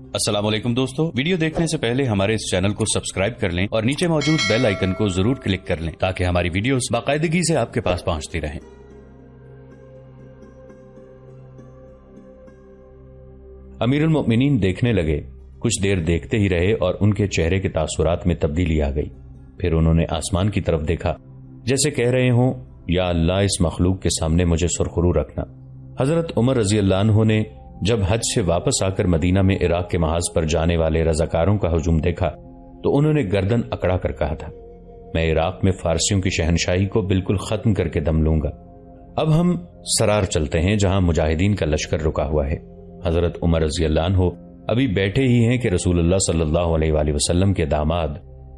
السلام علیکم دوستو، ویڈیو دیکھنے سے پہلے ہمارے اس چینل کو سبسکرائب کر لیں اور نیچے موجود بیل آئیکن کو ضرور کلک کر لیں تاکہ ہماری ویڈیوز باقاعدگی سے آپ کے پاس پہنچتی رہیں۔ امیر المؤمنین دیکھنے لگے، کچھ دیر دیکھتے ہی رہے اور ان کے چہرے کے تاثرات میں تبدیلی آ گئی۔ پھر انہوں نے آسمان کی طرف دیکھا جیسے کہہ رہے ہوں، یا اللہ اس مخلوق کے سامنے مجھے سرخرو رکھنا۔ حضرت عمر رضی اللہ عنہ نے جب حج سے واپس آ کر مدینہ میں عراق کے محاذ پر جانے والے رضاکاروں کا ہجوم دیکھا تو انہوں نے گردن اکڑا کر کہا تھا، میں عراق میں فارسیوں کی شہنشاہی کو بالکل ختم کر کے دم لوں گا۔ اب ہم سرار چلتے ہیں جہاں مجاہدین کا لشکر رکا ہوا ہے۔ حضرت عمر رضی اللہ عنہ ابھی بیٹھے ہی ہیں کہ رسول اللہ صلی اللہ علیہ وآلہ وسلم کے داماد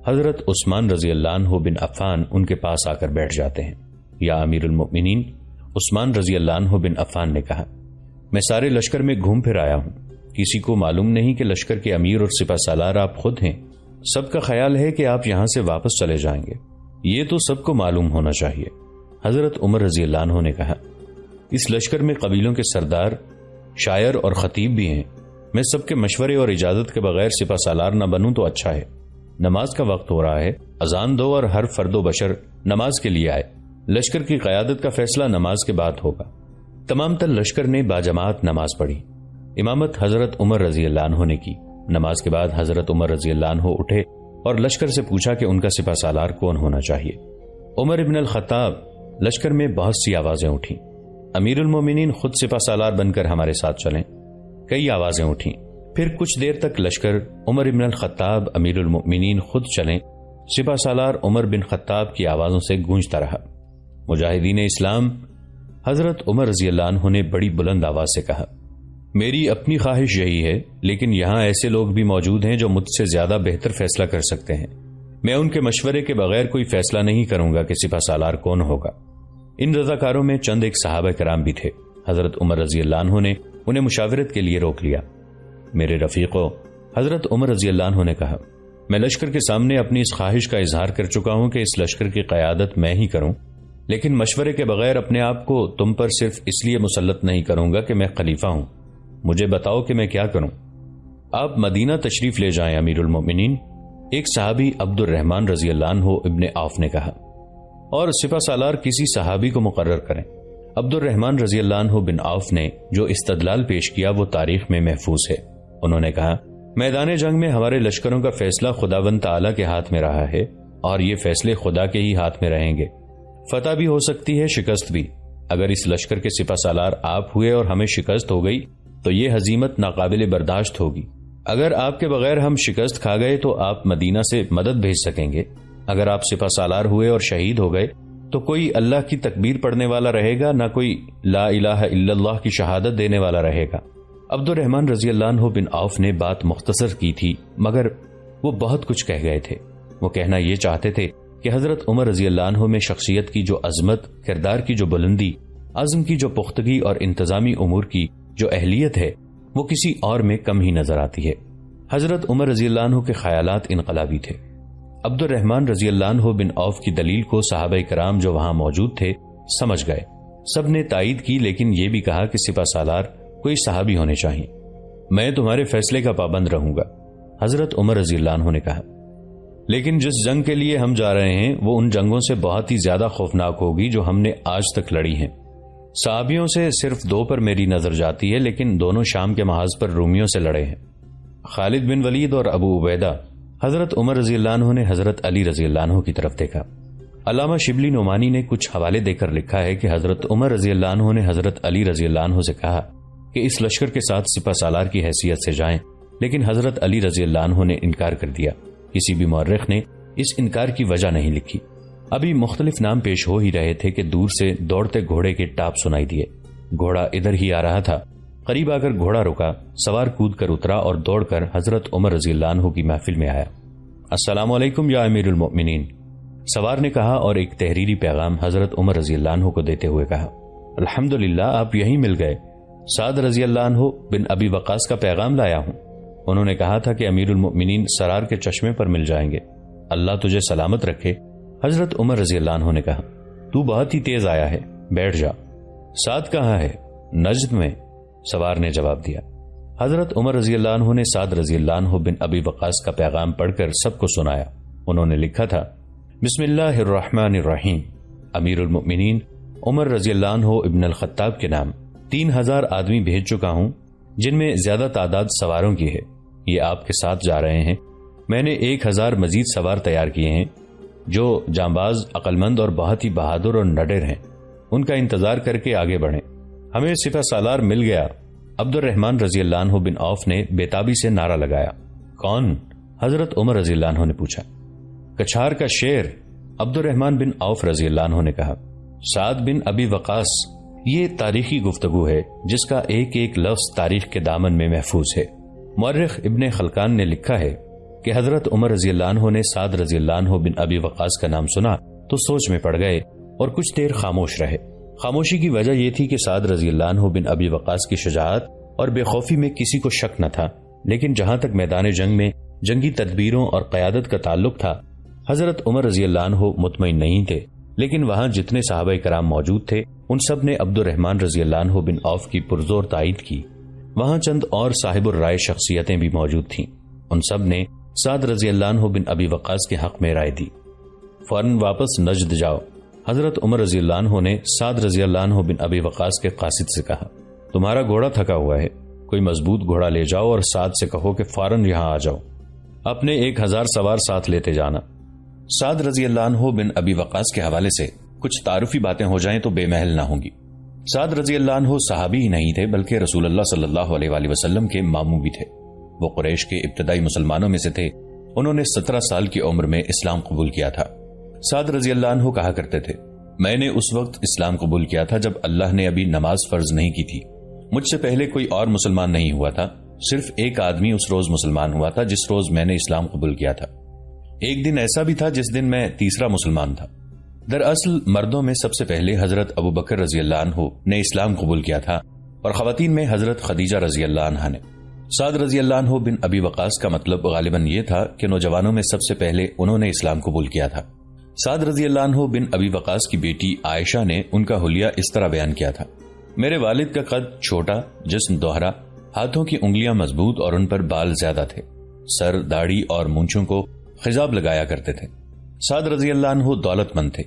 حضرت عثمان رضی اللہ عنہ بن عفان ان کے پاس آ کر بیٹھ جاتے ہیں۔ یا امیر المؤمنین، عثمان رضی اللہ عنہ بن عفان نے کہا، میں سارے لشکر میں گھوم پھر آیا ہوں، کسی کو معلوم نہیں کہ لشکر کے امیر اور سپہ سالار آپ خود ہیں۔ سب کا خیال ہے کہ آپ یہاں سے واپس چلے جائیں گے، یہ تو سب کو معلوم ہونا چاہیے۔ حضرت عمر رضی اللہ عنہ نے کہا، اس لشکر میں قبیلوں کے سردار، شاعر اور خطیب بھی ہیں، میں سب کے مشورے اور اجازت کے بغیر سپہ سالار نہ بنوں تو اچھا ہے۔ نماز کا وقت ہو رہا ہے، اذان دو اور ہر فرد و بشر نماز کے لیے آئے۔ لشکر کی قیادت کا فیصلہ نماز کے بعد ہوگا۔ تمام تر لشکر نے باجماعت نماز پڑھی۔ امامت حضرت عمر رضی اللہ عنہ نے کی۔ نماز کے بعد حضرت عمر رضی اللہ عنہ اٹھے اور لشکر سے پوچھا کہ ان کا سپہ سالار کون ہونا چاہیے۔ عمر ابن الخطاب، لشکر میں بہت سی آوازیں اٹھیں، امیر المومنین خود سپہ سالار بن کر ہمارے ساتھ چلیں۔ کئی آوازیں اٹھیں، پھر کچھ دیر تک لشکر عمر ابن الخطاب، امیر المؤمنین خود چلیں، سپہ سالار عمر بن خطاب کی آوازوں سے گونجتا رہا۔ مجاہدین اسلام حضرت عمر رضی اللہ عنہ نے بڑی بلند آواز سے کہا، میری اپنی خواہش یہی ہے، لیکن یہاں ایسے لوگ بھی موجود ہیں جو مجھ سے زیادہ بہتر فیصلہ کر سکتے ہیں۔ میں ان کے مشورے کے بغیر کوئی فیصلہ نہیں کروں گا کہ سپہ سالار کون ہوگا۔ ان رضاکاروں میں چند ایک صحابہ کرام بھی تھے۔ حضرت عمر رضی اللہ عنہ نے انہیں مشاورت کے لیے روک لیا۔ میرے رفیقو، حضرت عمر رضی اللہ عنہ نے کہا، میں لشکر کے سامنے اپنی اس خواہش کا اظہار کر چکا ہوں کہ اس لشکر کی قیادت میں ہی کروں، لیکن مشورے کے بغیر اپنے آپ کو تم پر صرف اس لیے مسلط نہیں کروں گا کہ میں خلیفہ ہوں۔ مجھے بتاؤ کہ میں کیا کروں۔ آپ مدینہ تشریف لے جائیں امیر المؤمنین، ایک صحابی عبد الرحمن رضی اللہ عنہ ابن عوف نے کہا، اور سپہ سالار کسی صحابی کو مقرر کریں۔ عبد الرحمن رضی اللہ عنہ بن عوف نے جو استدلال پیش کیا وہ تاریخ میں محفوظ ہے۔ انہوں نے کہا، میدان جنگ میں ہمارے لشکروں کا فیصلہ خداوند تعالیٰ کے ہاتھ میں رہا ہے اور یہ فیصلے خدا کے ہی ہاتھ میں رہیں گے۔ فتح بھی ہو سکتی ہے، شکست بھی۔ اگر اس لشکر کے سپہ سالار آپ ہوئے اور ہمیں شکست ہو گئی تو یہ ہزیمت ناقابل برداشت ہوگی۔ اگر آپ کے بغیر ہم شکست کھا گئے تو آپ مدینہ سے مدد بھیج سکیں گے۔ اگر آپ سپہ سالار ہوئے اور شہید ہو گئے تو کوئی اللہ کی تکبیر پڑھنے والا رہے گا، نہ کوئی لا الہ الا اللہ کی شہادت دینے والا رہے گا۔ عبد الرحمن رضی اللہ عنہ بن عوف نے بات مختصر کی تھی، مگر وہ بہت کچھ کہہ گئے تھے۔ وہ کہنا یہ چاہتے تھے کہ حضرت عمر رضی اللہ عنہ میں شخصیت کی جو عظمت، کردار کی جو بلندی، عزم کی جو پختگی اور انتظامی امور کی جو اہلیت ہے وہ کسی اور میں کم ہی نظر آتی ہے۔ حضرت عمر رضی اللہ عنہ کے خیالات انقلابی تھے۔ عبد الرحمن رضی اللہ عنہ بن عوف کی دلیل کو صحابہ کرام جو وہاں موجود تھے سمجھ گئے۔ سب نے تائید کی، لیکن یہ بھی کہا کہ سپہ سالار کوئی صحابی ہونے چاہیے۔ میں تمہارے فیصلے کا پابند رہوں گا، حضرت عمر رضی اللہ عنہ نے کہا، لیکن جس جنگ کے لیے ہم جا رہے ہیں وہ ان جنگوں سے بہت ہی زیادہ خوفناک ہوگی جو ہم نے آج تک لڑی ہیں۔ صحابیوں سے صرف دو پر میری نظر جاتی ہے، لیکن دونوں شام کے محاذ پر رومیوں سے لڑے ہیں، خالد بن ولید اور ابو عبیدہ۔ حضرت عمر رضی اللہ عنہ نے حضرت علی رضی اللہ عنہ کی طرف دیکھا۔ علامہ شبلی نعمانی نے کچھ حوالے دے کر لکھا ہے کہ حضرت عمر رضی اللہ عنہ نے حضرت علی رضی اللہ عنہ سے کہا کہ اس لشکر کے ساتھ سپہ سالار کی حیثیت سے جائیں، لیکن حضرت علی رضی اللہ عنہ نے انکار کر دیا۔ کسی بھی مورخ نے اس انکار کی وجہ نہیں لکھی۔ ابھی مختلف نام پیش ہو ہی رہے تھے کہ دور سے دوڑتے گھوڑے کے ٹاپ سنائی دیے۔ گھوڑا ادھر ہی آ رہا تھا۔ قریب آ کر گھوڑا رکا، سوار کود کر اترا اور دوڑ کر حضرت عمر رضی اللہ عنہ کی محفل میں آیا۔ السلام علیکم یا امیر المؤمنین، سوار نے کہا اور ایک تحریری پیغام حضرت عمر رضی اللہ عنہ کو دیتے ہوئے کہا، الحمدللہ آپ یہیں مل گئے، سعد رضی اللہ عنہ بن ابی وقاص کا پیغام لایا ہوں۔ انہوں نے کہا تھا کہ امیر المؤمنین سرار کے چشمے پر مل جائیں گے، اللہ تجھے سلامت رکھے۔ حضرت عمر رضی اللہ عنہ نے کہا، تو بہت ہی تیز آیا ہے، بیٹھ جا۔ سعد کہاں ہے؟ نجد میں، سوار نے جواب دیا۔ حضرت عمر رضی اللہ عنہ نے سعد رضی اللہ عنہ بن ابی وقاص کا پیغام پڑھ کر سب کو سنایا۔ انہوں نے لکھا تھا، بسم اللہ الرحمن الرحیم، امیر المؤمنین عمر رضی اللہ عنہ ابن الخطاب کے نام 3000 آدمی بھیج چکا ہوں، جن میں زیادہ تعداد سواروں کی ہے۔ یہ آپ کے ساتھ جا رہے ہیں۔ میں نے 1000 مزید سوار تیار کیے ہیں جو جانباز، عقلمند اور بہت ہی بہادر اور نڈر ہیں۔ ان کا انتظار کر کے آگے بڑھیں۔ ہمیں سپہ سالار مل گیا۔ عبد الرحمن رضی اللہ عنہ بن عوف نے بےتابی سے نعرہ لگایا۔ کون؟ حضرت عمر رضی اللہ عنہ نے پوچھا۔ کچھار کا شیر، عبد الرحمن بن عوف رضی اللہ عنہ نے کہا۔ سعد بن ابی وقاص، یہ تاریخی گفتگو ہے جس کا ایک ایک لفظ تاریخ کے دامن میں محفوظ ہے۔ مورخ ابن خلقان نے لکھا ہے کہ حضرت عمر رضی اللہ عنہ نے سعد رضی اللہ عنہ بن ابی وقاص کا نام سنا تو سوچ میں پڑ گئے اور کچھ دیر خاموش رہے۔ خاموشی کی وجہ یہ تھی کہ سعد رضی اللہ عنہ بن ابی وقاص کی شجاعت اور بے خوفی میں کسی کو شک نہ تھا، لیکن جہاں تک میدان جنگ میں جنگی تدبیروں اور قیادت کا تعلق تھا، حضرت عمر رضی اللہ عنہ مطمئن نہیں تھے۔ لیکن وہاں جتنے صحابہ کرام موجود تھے ان سب نے عبد الرحمن رضی اللہ عنہ بن عوف کی پرزور تائید کی۔ وہاں چند اور صاحب الرائے شخصیتیں بھی موجود تھیں، ان سب نے سعد رضی اللہ عنہ بن ابی وقاص کے حق میں رائے دی۔ فوراً واپس نجد جاؤ۔ حضرت عمر رضی اللہ عنہ نے سعد رضی اللہ عنہ بن ابی وقاص کے قاصد سے کہا، تمہارا گھوڑا تھکا ہوا ہے، کوئی مضبوط گھوڑا لے جاؤ اور سعد سے کہو کہ فوراً یہاں آ جاؤ، اپنے 1000 سوار ساتھ لیتے جانا۔ سعد رضی اللہ عنہ بن ابی وقاص کے حوالے سے کچھ تعارفی باتیں ہو جائیں تو بے محل نہ ہوں گی۔ سعد رضی اللہ عنہ صحابی ہی نہیں تھے بلکہ رسول اللہ صلی اللہ علیہ وآلہ وسلم کے ماموں بھی تھے۔ وہ قریش کے ابتدائی مسلمانوں میں سے تھے۔ انہوں نے 17 سال کی عمر میں اسلام قبول کیا تھا۔ سعد رضی اللہ عنہ کہا کرتے تھے، میں نے اس وقت اسلام قبول کیا تھا جب اللہ نے ابھی نماز فرض نہیں کی تھی۔ مجھ سے پہلے کوئی اور مسلمان نہیں ہوا تھا، صرف ایک آدمی اس روز مسلمان ہوا تھا جس روز میں نے اسلام قبول کیا تھا۔ ایک دن ایسا بھی تھا جس دن میں تیسرا مسلمان تھا۔ دراصل مردوں میں سب سے پہلے حضرت ابو بکر رضی اللہ عنہ نے اسلام قبول کیا تھا اور خواتین میں حضرت خدیجہ رضی اللہ عنہا نے۔ سعد رضی اللہ عنہ بن ابی وقاص کا مطلب غالباً یہ تھا کہ نوجوانوں میں سب سے پہلے انہوں نے اسلام قبول کیا تھا۔ سعد رضی اللہ عنہ بن ابی وقاص کی بیٹی عائشہ نے ان کا حلیہ اس طرح بیان کیا تھا، میرے والد کا قد چھوٹا، جسم دوہرا، ہاتھوں کی انگلیاں مضبوط اور ان پر بال زیادہ تھے، سر، داڑھی اور مونچھوں کو خضاب لگایا کرتے تھے۔ سعد رضی اللہ عنہ دولت مند تھے،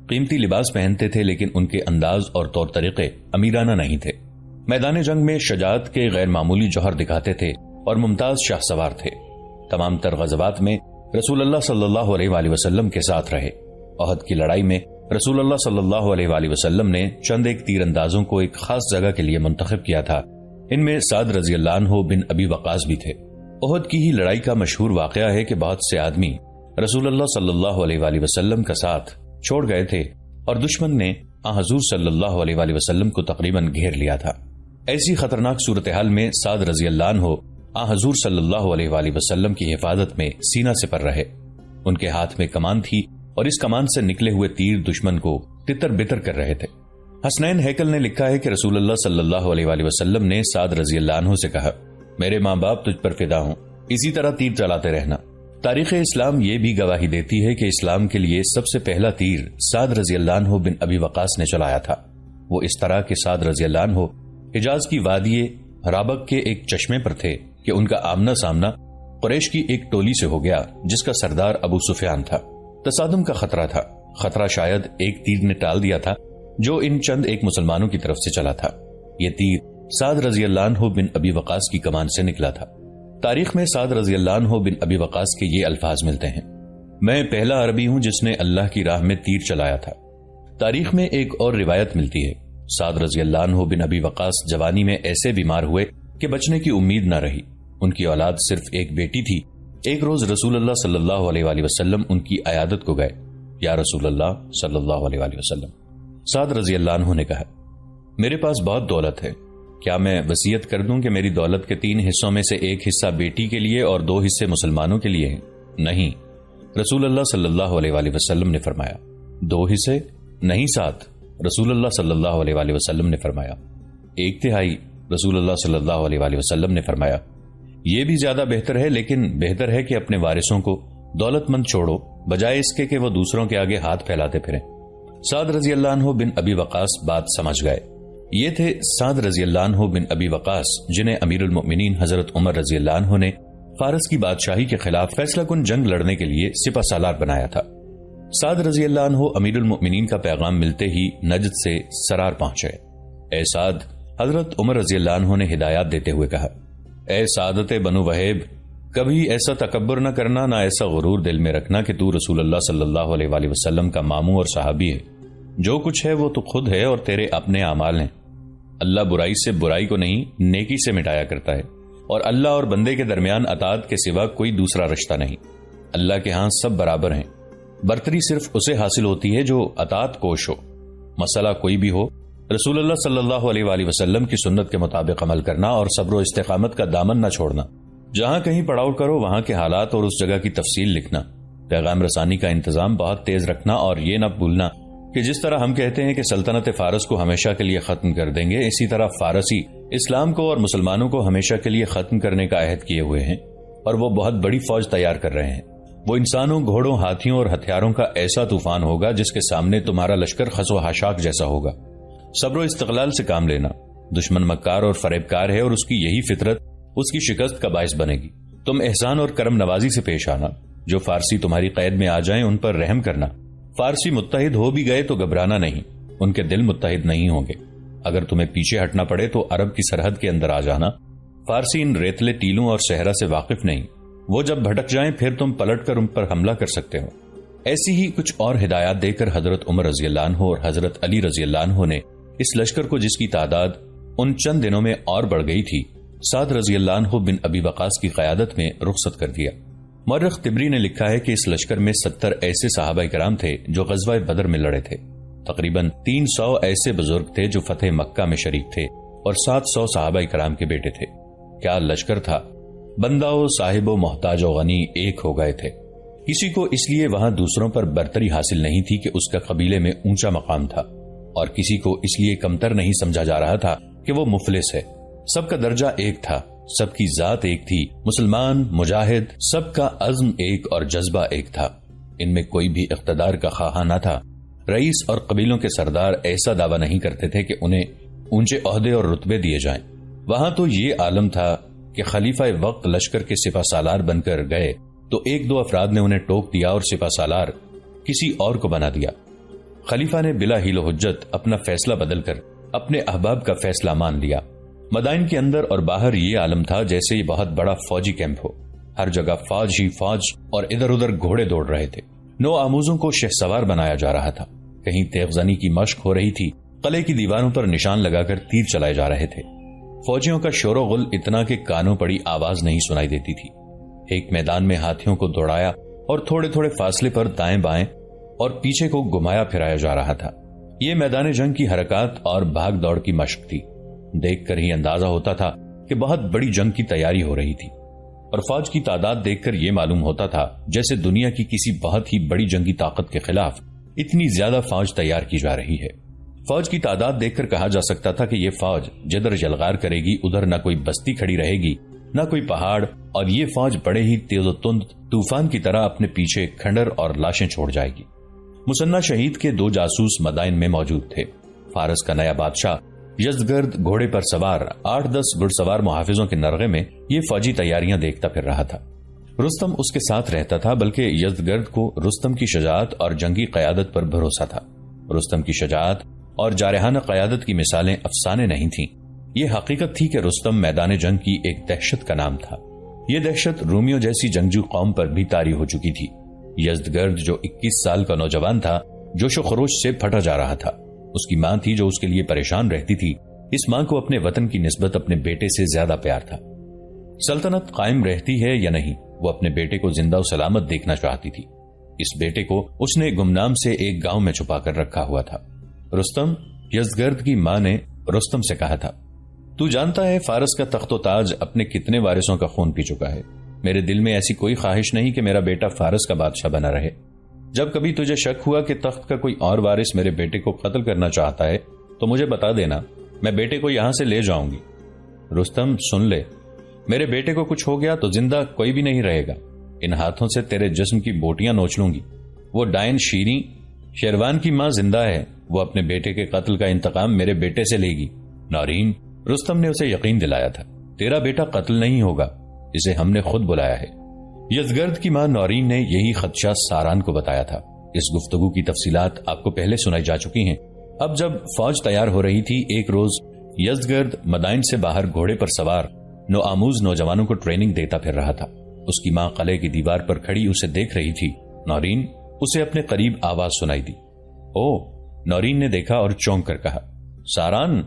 قیمتی لباس پہنتے تھے، لیکن ان کے انداز اور طور طریقے امیرانہ نہیں تھے۔ میدان جنگ میں شجاعت کے غیر معمولی جوہر دکھاتے تھے اور ممتاز شاہ سوار تھے۔ تمام تر غزوات میں رسول اللہ صلی اللہ علیہ وآلہ وسلم کے ساتھ رہے۔ احد کی لڑائی میں رسول اللہ صلی اللہ علیہ وآلہ وسلم نے چند ایک تیر اندازوں کو ایک خاص جگہ کے لیے منتخب کیا تھا، ان میں سعد رضی اللہ عنہ بن ابی وقاص بھی تھے۔ احد کی ہی لڑائی کا مشہور واقعہ ہے کہ بہت سے آدمی رسول اللہ صلی اللہ علیہ وآلہ وسلم کا ساتھ چھوڑ گئے تھے اور دشمن نے حضور صلی اللہ علیہ وآلہ وسلم کو تقریباً گھیر لیا تھا۔ ایسی خطرناک صورتحال میں سعد رضی اللہ عنہ حضور صلی اللہ علیہ وآلہ وسلم کی حفاظت میں سینہ سے پر رہے۔ ان کے ہاتھ میں کمان تھی اور اس کمان سے نکلے ہوئے تیر دشمن کو تتر بتر کر رہے تھے۔ حسنین ہیکل نے لکھا ہے کہ رسول اللہ صلی اللہ علیہ وآلہ وسلم نے سعد رضی اللہ عنہ سے کہا، میرے ماں باپ تجھ پر فدا ہوں، اسی طرح تیر چلاتے رہنا۔ تاریخ اسلام یہ بھی گواہی دیتی ہے کہ اسلام کے لیے سب سے پہلا تیر سعد رضی اللہ عنہ بن ابی وقاص نے چلایا تھا۔ وہ اس طرح کہ سعد رضی اللہ عنہ حجاز کی وادی رابق کے ایک چشمے پر تھے کہ ان کا آمنا سامنا قریش کی ایک ٹولی سے ہو گیا جس کا سردار ابو سفیان تھا۔ تصادم کا خطرہ تھا، خطرہ شاید ایک تیر نے ٹال دیا تھا جو ان چند ایک مسلمانوں کی طرف سے چلا تھا۔ یہ تیر سعد رضی اللہ عنہ بن ابی وقاص کی کمان سے نکلا تھا۔ تاریخ میں سعد رضی اللہ عنہ بن ابی وقاص کے یہ الفاظ ملتے ہیں، میں پہلا عربی ہوں جس نے اللہ کی راہ میں تیر چلایا تھا۔ تاریخ میں ایک اور روایت ملتی ہے، سعد رضی اللہ عنہ بن ابی وقاص جوانی میں ایسے بیمار ہوئے کہ بچنے کی امید نہ رہی۔ ان کی اولاد صرف ایک بیٹی تھی۔ ایک روز رسول اللہ صلی اللہ علیہ وآلہ وسلم ان کی عیادت کو گئے۔ یا رسول اللہ صلی اللہ علیہ وآلہ وسلم، سعد رضی اللہ عنہ نے کہا، میرے پاس بہت دولت ہے، کیا میں وصیت کر دوں کہ میری دولت کے 3 حصوں میں سے ایک حصہ بیٹی کے لیے اور 2 حصے مسلمانوں کے لیے ہیں؟ نہیں، رسول اللہ صلی اللہ علیہ وآلہ وسلم نے فرمایا، 2 حصے نہیں سعد، رسول اللہ صلی اللہ علیہ وآلہ وسلم نے فرمایا 1/3، رسول اللہ صلی اللہ علیہ وآلہ وسلم نے فرمایا یہ بھی زیادہ بہتر ہے، لیکن بہتر ہے کہ اپنے وارثوں کو دولت مند چھوڑو بجائے اس کے کہ وہ دوسروں کے آگے ہاتھ پھیلاتے پھریں۔ سعد رضی اللہ عنہ بن ابی وقاص بات سمجھ گئے۔ یہ تھے سعد رضی اللہ عنہ بن ابی وقاص، جنہیں امیر المؤمنین حضرت عمر رضی اللہ عنہ نے فارس کی بادشاہی کے خلاف فیصلہ کن جنگ لڑنے کے لیے سپہ سالار بنایا تھا۔ سعد رضی اللہ عنہ امیر المؤمنین کا پیغام ملتے ہی نجد سے سرار پہنچے۔ اے سعد، حضرت عمر رضی اللہ عنہ نے ہدایات دیتے ہوئے کہا، اے سعادت بنو وہیب، کبھی ایسا تکبر نہ کرنا، نہ ایسا غرور دل میں رکھنا کہ تو رسول اللہ صلی اللہ علیہ وآلہ وسلم کا ماموں اور صحابی ہے۔ جو کچھ ہے وہ تو خود ہے اور تیرے اپنے اعمال ہیں۔ اللہ برائی سے برائی کو نہیں، نیکی سے مٹایا کرتا ہے، اور اللہ اور بندے کے درمیان اطاعت کے سوا کوئی دوسرا رشتہ نہیں۔ اللہ کے ہاں سب برابر ہیں، برتری صرف اسے حاصل ہوتی ہے جو اطاعت کوش ہو۔ مسئلہ کوئی بھی ہو، رسول اللہ صلی اللہ علیہ وآلہ وسلم کی سنت کے مطابق عمل کرنا اور صبر و استقامت کا دامن نہ چھوڑنا۔ جہاں کہیں پڑاؤ کرو وہاں کے حالات اور اس جگہ کی تفصیل لکھنا۔ پیغام رسانی کا انتظام بہت تیز رکھنا، اور یہ نہ بھولنا کہ جس طرح ہم کہتے ہیں کہ سلطنت فارس کو ہمیشہ کے لیے ختم کر دیں گے، اسی طرح فارسی اسلام کو اور مسلمانوں کو ہمیشہ کے لیے ختم کرنے کا عہد کیے ہوئے ہیں، اور وہ بہت بڑی فوج تیار کر رہے ہیں۔ وہ انسانوں، گھوڑوں، ہاتھیوں اور ہتھیاروں کا ایسا طوفان ہوگا جس کے سامنے تمہارا لشکر خس و حاشاک جیسا ہوگا۔ صبر و استقلال سے کام لینا۔ دشمن مکار اور فریبکار ہے، اور اس کی یہی فطرت اس کی شکست کا باعث بنے گی۔ تم احسان اور کرم نوازی سے پیش آنا۔ جو فارسی تمہاری قید میں آ جائیں ان پر رحم کرنا۔ فارسی متحد ہو بھی گئے تو گھبرانا نہیں، ان کے دل متحد نہیں ہوں گے۔ اگر تمہیں پیچھے ہٹنا پڑے تو عرب کی سرحد کے اندر آ جانا۔ فارسی ان ریتلے ٹیلوں اور صحرا سے واقف نہیں، وہ جب بھٹک جائیں پھر تم پلٹ کر ان پر حملہ کر سکتے ہو۔ ایسی ہی کچھ اور ہدایات دے کر حضرت عمر رضی اللہ عنہ اور حضرت علی رضی اللہ عنہ نے اس لشکر کو، جس کی تعداد ان چند دنوں میں اور بڑھ گئی تھی، سعد رضی اللہ عنہ بن ابی وقاص کی قیادت میں رخصت کر دیا۔ مورخ طبری نے لکھا ہے کہ اس لشکر میں 70 ایسے صحابہ کرام تھے جو غزوہ بدر میں لڑے تھے، تقریباً 300 ایسے بزرگ تھے جو فتح مکہ میں شریک تھے، اور 700 صحابہ کرام کے بیٹے تھے۔ کیا لشکر تھا! بندہ و صاحب و محتاج و غنی ایک ہو گئے تھے۔ کسی کو اس لیے وہاں دوسروں پر برتری حاصل نہیں تھی کہ اس کا قبیلے میں اونچا مقام تھا، اور کسی کو اس لیے کمتر نہیں سمجھا جا رہا تھا کہ وہ مفلس ہے۔ سب کا درجہ ایک تھا، سب کی ذات ایک تھی، مسلمان، مجاہد، سب کا عزم ایک اور جذبہ ایک تھا۔ ان میں کوئی بھی اقتدار کا خواہاں نہ تھا۔ رئیس اور قبیلوں کے سردار ایسا دعویٰ نہیں کرتے تھے کہ انہیں اونچے عہدے اور رتبے دیے جائیں۔ وہاں تو یہ عالم تھا کہ خلیفہ وقت لشکر کے سپہ سالار بن کر گئے تو ایک دو افراد نے انہیں ٹوک دیا اور سپہ سالار کسی اور کو بنا دیا۔ خلیفہ نے بلا حیل و حجت اپنا فیصلہ بدل کر اپنے احباب کا فیصلہ مان لیا۔ مدائن کے اندر اور باہر یہ عالم تھا جیسے یہ بہت بڑا فوجی کیمپ ہو، ہر جگہ فوج ہی فوج، اور ادھر ادھر گھوڑے دوڑ رہے تھے۔ نو آموزوں کو شہ سوار بنایا جا رہا تھا، کہیں تیغ زنی کی مشق ہو رہی تھی، قلعے کی دیواروں پر نشان لگا کر تیر چلائے جا رہے تھے۔ فوجیوں کا شور و غل اتنا کہ کانوں پڑی آواز نہیں سنائی دیتی تھی۔ ایک میدان میں ہاتھیوں کو دوڑایا اور تھوڑے تھوڑے فاصلے پر دائیں بائیں اور پیچھے کو گھمایا پھرایا جا رہا تھا۔ یہ میدان جنگ کی حرکات اور بھاگ دوڑ کی مشق تھی۔ دیکھ کر ہی اندازہ ہوتا تھا کہ بہت بڑی جنگ کی تیاری ہو رہی تھی، اور فوج کی تعداد دیکھ کر یہ معلوم ہوتا تھا جیسے دنیا کی کسی بہت ہی بڑی جنگی طاقت کے خلاف اتنی زیادہ فوج تیار کی جا رہی ہے۔ فوج کی تعداد دیکھ کر کہا جا سکتا تھا کہ یہ فوج جدھر یلغار کرے گی ادھر نہ کوئی بستی کھڑی رہے گی نہ کوئی پہاڑ، اور یہ فوج بڑے ہی تیز و تند طوفان کی طرح اپنے پیچھے کھنڈر اور لاشیں چھوڑ جائے گی۔ مسنہ شہید کے 2 جاسوس مدائن میں موجود تھے۔ فارس کا نیا بادشاہ یزدگرد گھوڑے پر سوار 8-10 گھڑ سوار محافظوں کے نرغے میں یہ فوجی تیاریاں دیکھتا پھر رہا تھا۔ رستم اس کے ساتھ رہتا تھا، بلکہ یزدگرد کو رستم کی شجاعت اور جنگی قیادت پر بھروسہ تھا۔ رستم کی شجاعت اور جارحانہ قیادت کی مثالیں افسانے نہیں تھیں، یہ حقیقت تھی کہ رستم میدان جنگ کی ایک دہشت کا نام تھا۔ یہ دہشت رومیوں جیسی جنگجو قوم پر بھی طاری ہو چکی تھی۔ یزدگرد جو 21 سال کا نوجوان تھا، جوش و خروش سے پھٹا جا رہا تھا۔ اس کی ماں تھی جو اس کے لیے پریشان رہتی تھی۔ اس ماں کو اپنے وطن کی نسبت اپنے بیٹے سے زیادہ پیار تھا۔ سلطنت قائم رہتی ہے یا نہیں، وہ اپنے بیٹے کو زندہ و سلامت دیکھنا چاہتی تھی۔ اس بیٹے کو اس نے گمنام سے ایک گاؤں میں چھپا کر رکھا ہوا تھا۔ رستم، یزدگرد کی ماں نے رستم سے کہا تھا، تو جانتا ہے فارس کا تخت و تاج اپنے کتنے وارثوں کا خون پی چکا ہے۔ میرے دل میں ایسی کوئی خواہش نہیں کہ میرا بیٹا فارس کا بادشاہ بنا رہے۔ جب کبھی تجھے شک ہوا کہ تخت کا کوئی اور وارث میرے بیٹے کو قتل کرنا چاہتا ہے تو مجھے بتا دینا، میں بیٹے کو یہاں سے لے جاؤں گی۔ رستم، سن لے، میرے بیٹے کو کچھ ہو گیا تو زندہ کوئی بھی نہیں رہے گا۔ ان ہاتھوں سے تیرے جسم کی بوٹیاں نوچ لوں گی۔ وہ ڈائن شیریں، شیروان کی ماں زندہ ہے، وہ اپنے بیٹے کے قتل کا انتقام میرے بیٹے سے لے گی۔ نورین، رستم نے اسے یقین دلایا تھا، تیرا بیٹا قتل نہیں ہوگا، اسے ہم نے خود بلایا ہے۔ یزگرد کی ماں نورین نے یہی خدشہ ساران کو بتایا تھا۔ اس گفتگو کی تفصیلات آپ کو پہلے سنائی جا چکی ہیں۔ اب جب فوج تیار ہو رہی تھی، ایک روز یزگرد مدائن سے باہر گھوڑے پر سوار نوآموز نوجوانوں کو ٹریننگ دیتا پھر رہا تھا۔ اس کی ماں قلعے کی دیوار پر کھڑی اسے دیکھ رہی تھی۔ نورین، اسے اپنے قریب آواز سنائی دی۔ او، نورین نے دیکھا اور چونک کر کہا، ساران،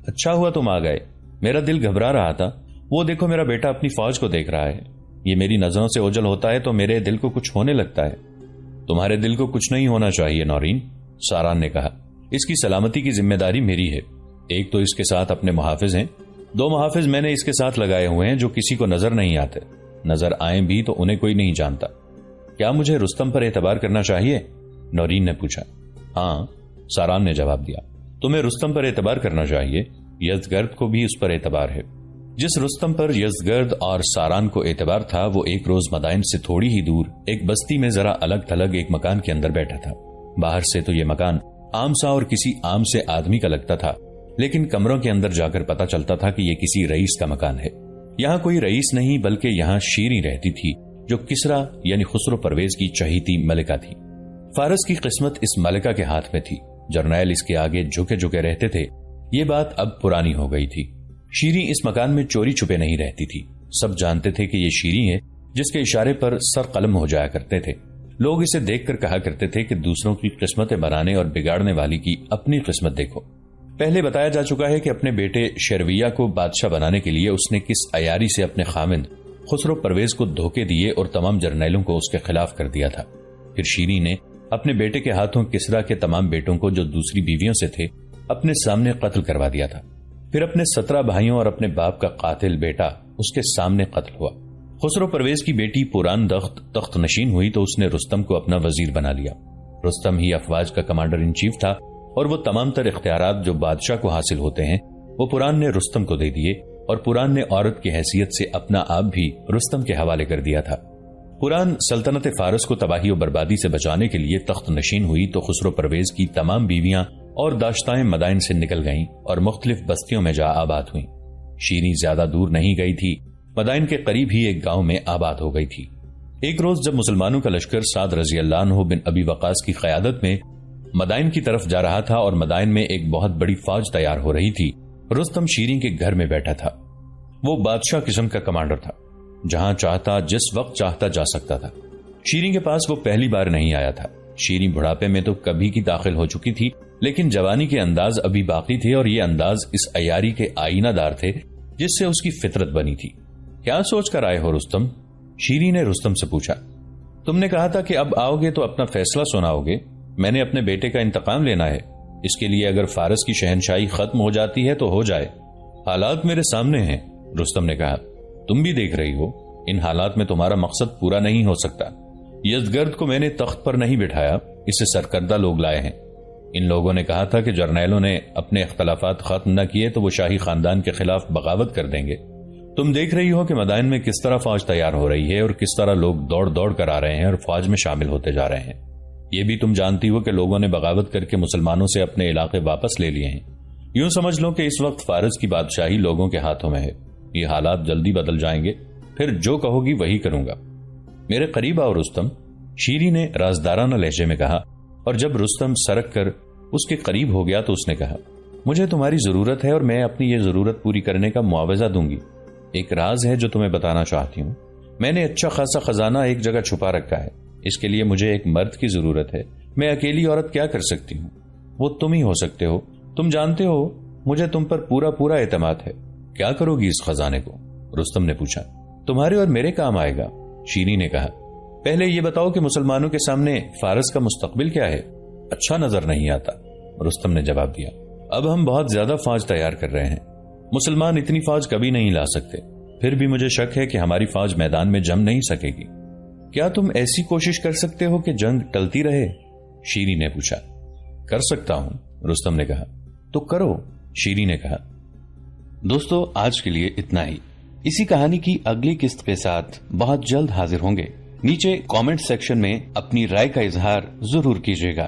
اچھا ہوا تم آ گئے، میرا دل گھبرا رہا تھا۔ وہ دیکھو میرا بیٹا اپنی فوج کو دیکھ رہا ہے، یہ میری نظروں سے اوجھل ہوتا ہے تو میرے دل کو کچھ ہونے لگتا ہے۔ تمہارے دل کو کچھ نہیں ہونا چاہیے نورین، ساران نے کہا، اس کی سلامتی کی ذمہ داری میری ہے۔ ایک تو اس کے ساتھ اپنے محافظ ہیں، 2 محافظ میں نے اس کے ساتھ لگائے ہوئے ہیں جو کسی کو نظر نہیں آتے، نظر آئیں بھی تو انہیں کوئی نہیں جانتا۔ کیا مجھے رستم پر اعتبار کرنا چاہیے؟ نورین نے پوچھا۔ ہاں، ساران نے جواب دیا، تمہیں رستم پر اعتبار کرنا چاہیے، یزگرد کو بھی اس پر اعتبار ہے۔ جس رستم پر یزگرد اور ساران کو اعتبار تھا، وہ ایک روز مدائن سے تھوڑی ہی دور ایک بستی میں ذرا الگ تھلگ ایک مکان کے اندر بیٹھا تھا۔ باہر سے تو یہ مکان عام سا اور کسی عام سے آدمی کا لگتا تھا، لیکن کمروں کے اندر جا کر پتا چلتا تھا کہ یہ کسی رئیس کا مکان ہے۔ یہاں کوئی رئیس نہیں بلکہ یہاں شیریں رہتی تھی، جو کسرا یعنی خسرو پرویز کی چہیتی ملکہ تھی۔ فارس کی قسمت اس ملکہ کے ہاتھ میں تھی، جرنیل اس کے آگے جھکے جھکے رہتے تھے۔ یہ بات اب پرانی ہو گئی تھی۔ شیریں اس مکان میں چوری چھپے نہیں رہتی تھی، سب جانتے تھے کہ یہ شیریں ہے جس کے اشارے پر سر قلم ہو جایا کرتے تھے۔ لوگ اسے دیکھ کر کہا کرتے تھے کہ دوسروں کی قسمتیں بنانے اور بگاڑنے والی کی اپنی قسمت دیکھو۔ پہلے بتایا جا چکا ہے کہ اپنے بیٹے شیرویہ کو بادشاہ بنانے کے لیے اس نے کس عیاری سے اپنے خامند خسرو پرویز کو دھوکے دیے اور تمام جرنیلوں کو اس کے خلاف کر دیا تھا۔ پھر شیریں نے اپنے بیٹے کے ہاتھوں کسرا کے تمام بیٹوں کو جو دوسری بیویوں سے تھے اپنے سامنے قتل کروا دیا تھا۔ پھر اپنے 17 بھائیوں اور اپنے باپ کا قاتل بیٹا اس کے سامنے قتل ہوا۔ خسرو پرویز کی بیٹی پوران دخت تخت نشین ہوئی تو اس نے رستم کو اپنا وزیر بنا لیا۔ رستم ہی افواج کا کمانڈر ان چیف تھا اور وہ تمام تر اختیارات جو بادشاہ کو حاصل ہوتے ہیں وہ پوران نے رستم کو دے دیے، اور پوران نے عورت کی حیثیت سے اپنا آپ بھی رستم کے حوالے کر دیا تھا۔ پوران سلطنت فارس کو تباہی و بربادی سے بچانے کے لیے تخت نشین ہوئی تو خسرو پرویز کی تمام بیویاں اور داشتائیں مدائن سے نکل گئیں اور مختلف بستیوں میں جا آباد ہوئیں۔ شیریں زیادہ دور نہیں گئی تھی، مدائن کے قریب ہی ایک گاؤں میں آباد ہو گئی تھی۔ ایک روز جب مسلمانوں کا لشکر سعد رضی اللہ عنہ بن ابی وقاص کی قیادت میں مدائن کی طرف جا رہا تھا اور مدائن میں ایک بہت بڑی فوج تیار ہو رہی تھی، رستم شیریں کے گھر میں بیٹھا تھا۔ وہ بادشاہ قسم کا کمانڈر تھا، جہاں چاہتا جس وقت چاہتا جا سکتا تھا۔ شیریں کے پاس وہ پہلی بار نہیں آیا تھا۔ شیریں بڑھاپے میں تو کبھی کی داخل ہو چکی تھی، لیکن جوانی کے انداز ابھی باقی تھے، اور یہ انداز اس عیاری کے آئینہ دار تھے جس سے اس کی فطرت بنی تھی۔ کیا سوچ کر آئے ہو رستم؟ شیریں نے رستم سے پوچھا۔ تم نے کہا تھا کہ اب آؤ گے تو اپنا فیصلہ سناؤ گے، میں نے اپنے بیٹے کا انتقام لینا ہے، اس کے لیے اگر فارس کی شہنشاہی ختم ہو جاتی ہے تو ہو جائے، حالات میرے سامنے ہیں، رستم نے کہا۔ تم بھی دیکھ رہی ہو، ان حالات میں تمہارا مقصد پورا نہیں ہو سکتا۔ یزگرد کو میں نے تخت پر نہیں بٹھایا، اسے سرکردہ لوگ لائے ہیں۔ ان لوگوں نے کہا تھا کہ جرنیلوں نے اپنے اختلافات ختم نہ کیے تو وہ شاہی خاندان کے خلاف بغاوت کر دیں گے۔ تم دیکھ رہی ہو کہ مدائن میں کس طرح فوج تیار ہو رہی ہے اور کس طرح لوگ دوڑ دوڑ کر آ رہے ہیں اور فوج میں شامل ہوتے جا رہے ہیں۔ یہ بھی تم جانتی ہو کہ لوگوں نے بغاوت کر کے مسلمانوں سے اپنے علاقے واپس لے لیے ہیں۔ یوں سمجھ لو کہ اس وقت فارس کی بادشاہی لوگوں کے ہاتھوں میں ہے۔ یہ حالات جلدی بدل جائیں گے، پھر جو کہو گی وہی کروں گا۔ میرے قریب آؤ رستم، شیریں نے رازدارانہ لہجے میں کہا، اور جب رستم سرک کر اس کے قریب ہو گیا تو اس نے کہا، مجھے تمہاری ضرورت ہے اور میں اپنی یہ ضرورت پوری کرنے کا معاوضہ دوں گی۔ ایک راز ہے جو تمہیں بتانا چاہتی ہوں۔ میں نے اچھا خاصا خزانہ ایک جگہ چھپا رکھا ہے، اس کے لیے مجھے ایک مرد کی ضرورت ہے۔ میں اکیلی عورت کیا کر سکتی ہوں؟ وہ تم ہی ہو سکتے ہو۔ تم جانتے ہو مجھے تم پر پورا اعتماد ہے۔ کیا کرو گی اس خزانے کو؟ رستم نے پوچھا۔ تمہارے اور میرے کام آئے گا، شیریں نے کہا۔ پہلے یہ بتاؤ کہ مسلمانوں کے سامنے فارس کا مستقبل کیا ہے؟ اچھا نظر نہیں آتا، رستم نے جواب دیا۔ اب ہم بہت زیادہ فوج تیار کر رہے ہیں، مسلمان اتنی فوج کبھی نہیں لا سکتے، پھر بھی مجھے شک ہے کہ ہماری فوج میدان میں جم نہیں سکے گی۔ کیا تم ایسی کوشش کر سکتے ہو کہ جنگ ٹلتی رہے؟ شیریں نے پوچھا۔ کر سکتا ہوں، رستم نے کہا۔ تو کرو، شیریں نے کہا۔ دوستو، آج کے لیے اتنا ہی۔ اسی کہانی کی اگلی قسط کے ساتھ بہت جلد حاضر ہوں گے۔ نیچے کامنٹ سیکشن میں اپنی رائے کا اظہار ضرور کیجیے گا۔